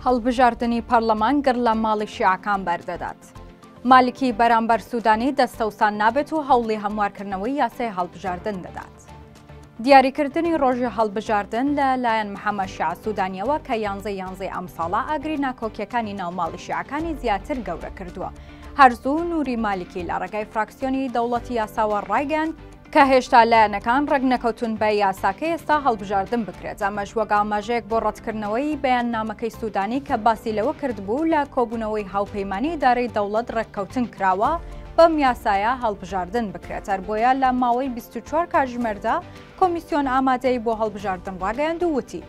هەڵبژاردننی پەرلەمان گەر لە ماڵی شیعەکان بەردەدات. مالکی بەرامبەر سوودانی دەستەوسان نابێت و هەوڵی هەموارکردنەوەی یاسای هەڵبژاردن دەدات. دیاریکردنی ڕۆژی هەڵبژاردن لە لایەن محەممەد شیع سوودانیەوە کە 11 ئەم ساڵە ئاگری ناکۆکیەکانی ناوماڵی شیعەکانی زیاتر گەورە کردووە. هەرزوو نووری مالکی لە ڕێگای فراکسیۆنی دەوڵەتی یاساوە ڕایگەیاند کە هێشتا لایەنەکان ڕێک نەکەوتون بە یاساکە ئێستا هەڵبژاردن بکرێت. ئەمەش وەک ئاماژەیەک بۆ ڕەتکردنەوەی بەیاننامەکەی سوودانی کە باسی لەوە کردبوو لە کۆبوونەوەی هاوپەیمانی ئیدارەی دەوڵەت ڕێککەوتن کراوە بەم یاسایە هەڵبژاردن بکرێت. هەر بۆیە لە ماوەی 24 کاتژمێردا کۆمیسیۆن ئامادەی بۆ هەڵبژاردن ڕاگەیاند و وتی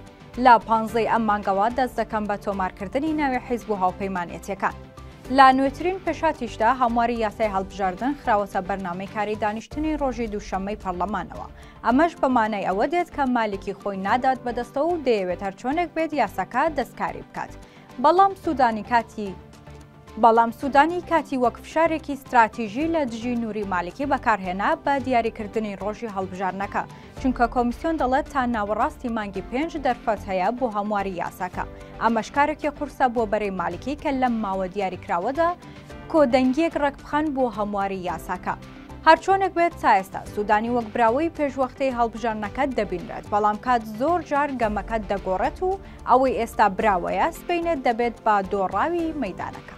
لە 15 ئەم مانگەوە دەست دەکەم بە تۆمارکردنی ناوی حیزب و هاوپەیمانێتیەکان. لا نوێترین پێشاتیشدا هەمواری یاسای هەڵبژاردن خراوەتە بەرنامەی کاری دانیشتنی ڕۆژی دووشەممەی پەرلەمانەوە. ئەمەش بەمانای ئەوە دێت کە مالکی خۆی نادات بەدەستەوە و دەیەوێت هەرچۆنێک بێت یاساکە دەستکاری بکات. بەڵام سوودانی کاتی وەک فشارێکی استراتیژی لە دژی نووری مالکی بەکارهێنا بە دیاریکردنی ڕۆژی هەڵبژاردنەکە، چونکە کۆمیسیۆن دەڵێت تا ناوەڕاستی مانگی 5 دەرفەت هەیە بۆ هەمواری یاساکە. ئەمەش کارێکی قورسە بۆ بەرەی مالکی کە لەم ماوە دیاریکراوەدا کۆدەنگیەک ڕێکبخەن بۆ هەمواری یاساکە. هەرچۆنێک بێت تا ئێستا سوودانی وەک براوەی پێشوەختەی هەڵبژاردنەکە دەبینرێت، بەڵام کات زۆر جار گەمەکە دەگۆڕێت و ئەوەی ئێستا براوەیە سبەینێت دەبێت بە دۆڕاوی مەیدانەکە.